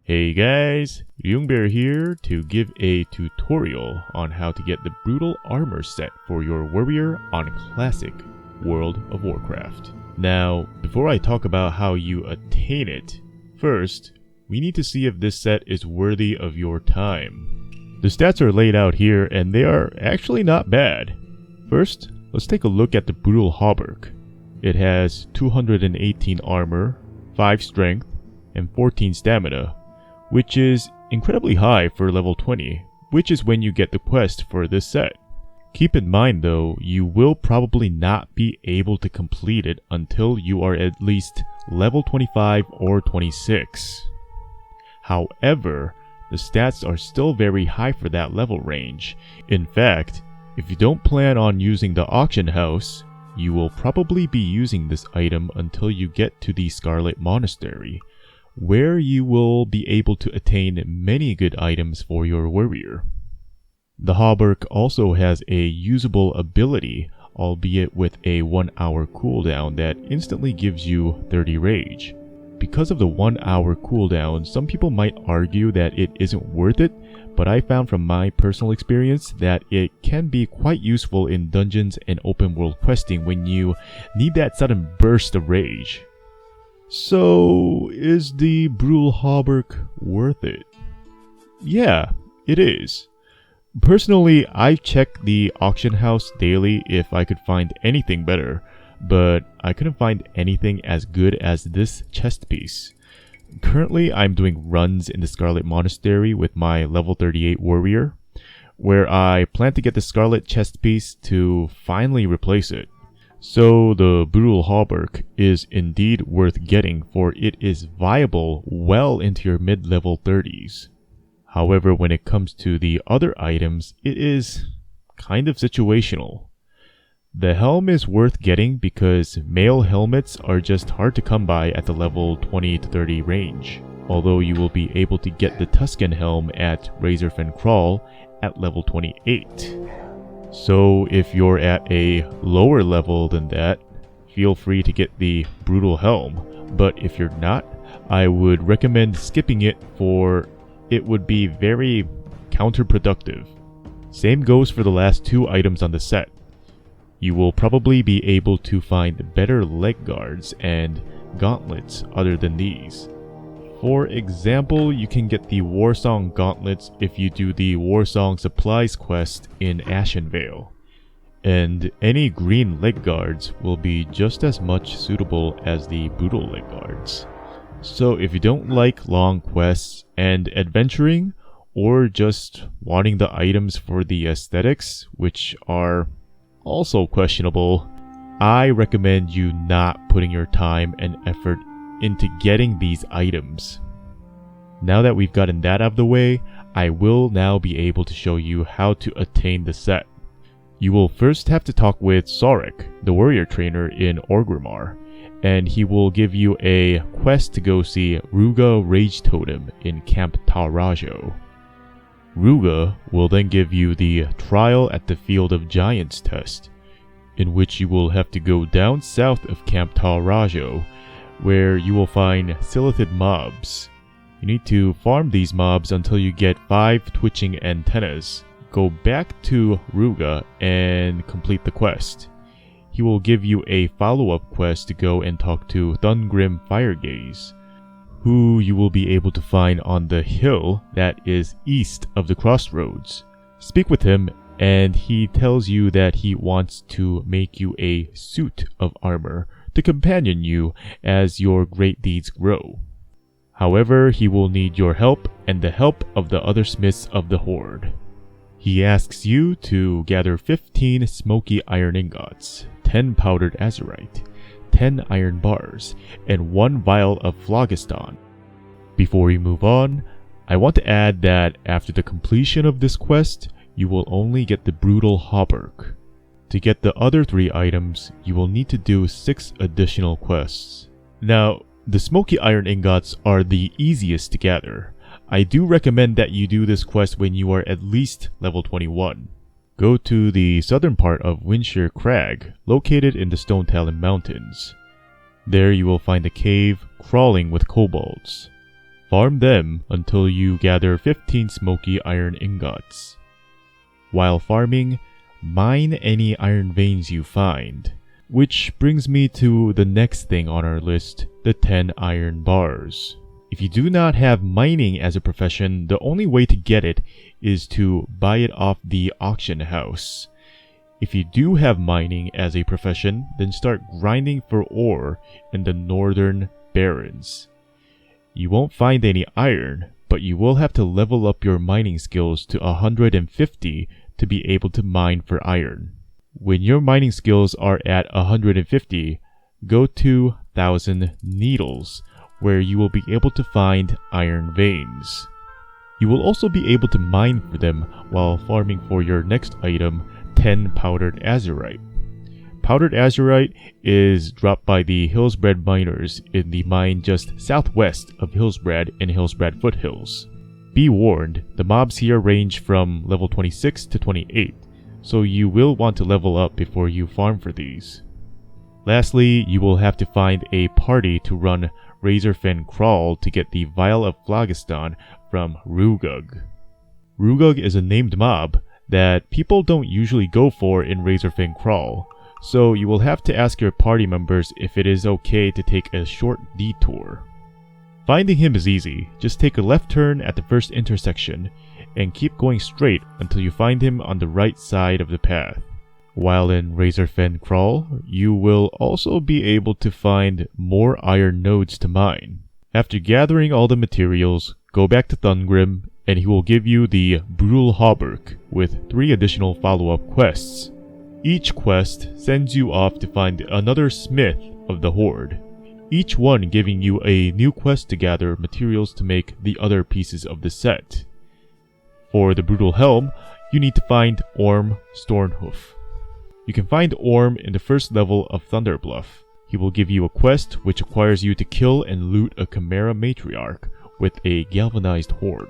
Hey guys, Youngbear here to give a tutorial on how to get the Brutal Armor set for your warrior on Classic World of Warcraft. Now, before I talk about how you attain it, first, we need to see if this set is worthy of your time. The stats are laid out here and they are actually not bad. First, let's take a look at the Brutal Hauberk. It has 218 armor, 5 strength, and 14 stamina, which is incredibly high for level 20, which is when you get the quest for this set. Keep in mind though, you will probably not be able to complete it until you are at least level 25 or 26. However, the stats are still very high for that level range. In fact, if you don't plan on using the auction house, you will probably be using this item until you get to the Scarlet Monastery, where you will be able to attain many good items for your warrior. The Hauberk also has a usable ability, albeit with a 1 hour cooldown that instantly gives you 30 rage. Because of the 1 hour cooldown, some people might argue that it isn't worth it, but I found from my personal experience that it can be quite useful in dungeons and open world questing when you need that sudden burst of rage. So, is the Brutal Hauberk worth it? Yeah, it is. Personally, I check the auction house daily if I could find anything better, but I couldn't find anything as good as this chest piece. Currently, I'm doing runs in the Scarlet Monastery with my level 38 warrior, where I plan to get the Scarlet chest piece to finally replace it. So the Brutal Hauberk is indeed worth getting, for it is viable well into your mid-level 30s. However, when it comes to the other items, it is kind of situational. The helm is worth getting because male helmets are just hard to come by at the level 20 to 30 range, although you will be able to get the Tusken helm at Razorfen Kraul at level 28. So if you're at a lower level than that, feel free to get the Brutal Helm, but if you're not, I would recommend skipping it, for it would be very counterproductive. Same goes for the last 2 items on the set. You will probably be able to find better leg guards and gauntlets other than these. For example, you can get the Warsong gauntlets if you do the Warsong supplies quest in Ashenvale, and any green leg guards will be just as much suitable as the Brutal leg guards. So if you don't like long quests and adventuring, or just wanting the items for the aesthetics, which are also questionable, I recommend you not putting your time and effort into getting these items. Now that we've gotten that out of the way, I will now be able to show you how to attain the set. You will first have to talk with Sarek, the warrior trainer in Orgrimmar, and he will give you a quest to go see Ruga Rage Totem in Camp Tal-Rajo. Ruga will then give you the Trial at the Field of Giants test, in which you will have to go down south of Camp Tal-Rajo, where you will find Silithid mobs. You need to farm these mobs until you get 5 twitching antennas. Go back to Ruga and complete the quest. He will give you a follow-up quest to go and talk to Thungrim Firegaze, who you will be able to find on the hill that is east of the crossroads. Speak with him, and he tells you that he wants to make you a suit of armor to companion you as your great deeds grow. However, he will need your help and the help of the other smiths of the Horde. He asks you to gather 15 smoky iron ingots, 10 powdered azurite, 10 iron bars, and 1 vial of phlogiston. Before we move on, I want to add that after the completion of this quest, you will only get the Brutal Hauberk. To get the other 3 items, you will need to do 6 additional quests. Now, the smoky iron ingots are the easiest to gather. I do recommend that you do this quest when you are at least level 21. Go to the southern part of Windshire Crag, located in the Stone Talon Mountains. There you will find a cave crawling with kobolds. Farm them until you gather 15 smoky iron ingots. While farming, mine any iron veins you find. Which brings me to the next thing on our list, the 10 iron bars. If you do not have mining as a profession, the only way to get it is to buy it off the auction house. If you do have mining as a profession, then start grinding for ore in the northern barrens. You won't find any iron, but you will have to level up your mining skills to 150 to be able to mine for iron. When your mining skills are at 150, go to 1000 needles, where you will be able to find iron veins. You will also be able to mine for them while farming for your next item, 10 powdered azurite. Powdered azurite is dropped by the Hillsbrad miners in the mine just southwest of Hillsbrad in Hillsbrad Foothills. Be warned, the mobs here range from level 26 to 28, so you will want to level up before you farm for these. Lastly, you will have to find a party to run Razorfen Crawl to get the Vial of Phlogiston from Rugug. Rugug is a named mob that people don't usually go for in Razorfen Crawl, so you will have to ask your party members if it is okay to take a short detour. Finding him is easy, just take a left turn at the first intersection and keep going straight until you find him on the right side of the path. While in Razorfen Crawl, you will also be able to find more iron nodes to mine. After gathering all the materials, go back to Thungrim and he will give you the Brutal Hauberk with 3 additional follow-up quests. Each quest sends you off to find another smith of the Horde, each one giving you a new quest to gather materials to make the other pieces of the set. For the Brutal Helm, you need to find Orm Stornhoof. You can find Orm in the first level of Thunderbluff. He will give you a quest which requires you to kill and loot a Chimera Matriarch with a galvanized horn.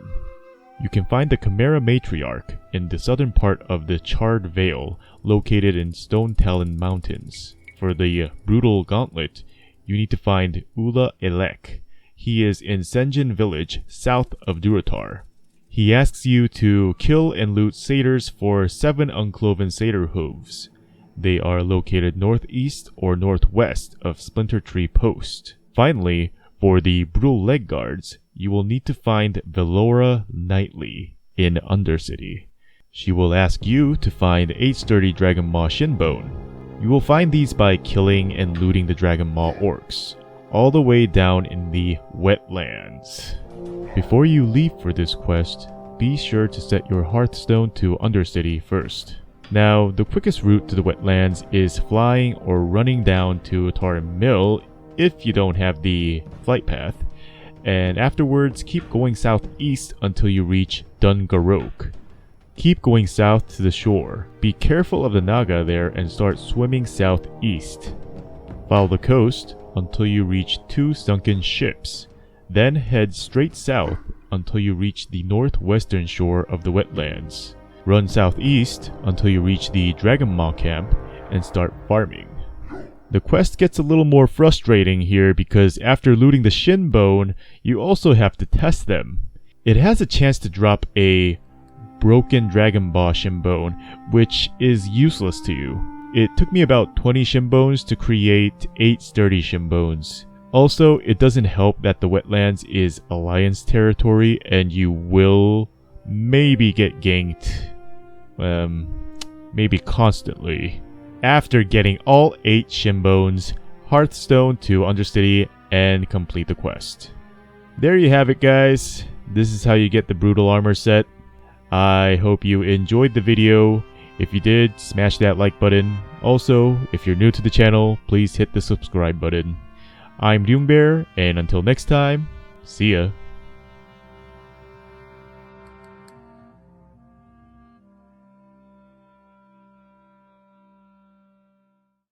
You can find the Chimera Matriarch in the southern part of the Charred Vale, located in Stone Talon Mountains. For the Brutal Gauntlet, you need to find Ula Elek. He is in Senjin Village, south of Durotar. He asks you to kill and loot satyrs for 7 uncloven satyr hooves. They are located northeast or northwest of Splinter Tree Post. Finally, for the Brutal Leg Guards, you will need to find Velora Knightley in Undercity. She will ask you to find 8 sturdy Dragon Maw Shinbone. You will find these by killing and looting the Dragon Maw orcs, all the way down in the wetlands. Before you leave for this quest, be sure to set your Hearthstone to Undercity first. Now, the quickest route to the wetlands is flying or running down to Tarim Mill if you don't have the flight path, and afterwards keep going southeast until you reach Dungarok. Keep going south to the shore. Be careful of the Naga there and start swimming southeast. Follow the coast until you reach 2 sunken ships. Then head straight south until you reach the northwestern shore of the wetlands. Run southeast until you reach the Dragon Maw camp and start farming. The quest gets a little more frustrating here because after looting the Shinbone, you also have to test them. It has a chance to drop a broken Dragon Maw Shinbone, which is useless to you. It took me about 20 Shinbones to create 8 sturdy Shinbones. Also, it doesn't help that the wetlands is Alliance territory and you will maybe get ganked. Maybe constantly. After getting all 8 Shinbones, Hearthstone to Undercity, and complete the quest. There you have it, guys. This is how you get the Brutal Armor set. I hope you enjoyed the video. If you did, smash that like button. Also, if you're new to the channel, please hit the subscribe button. I'm Ryungbear, and until next time, see ya.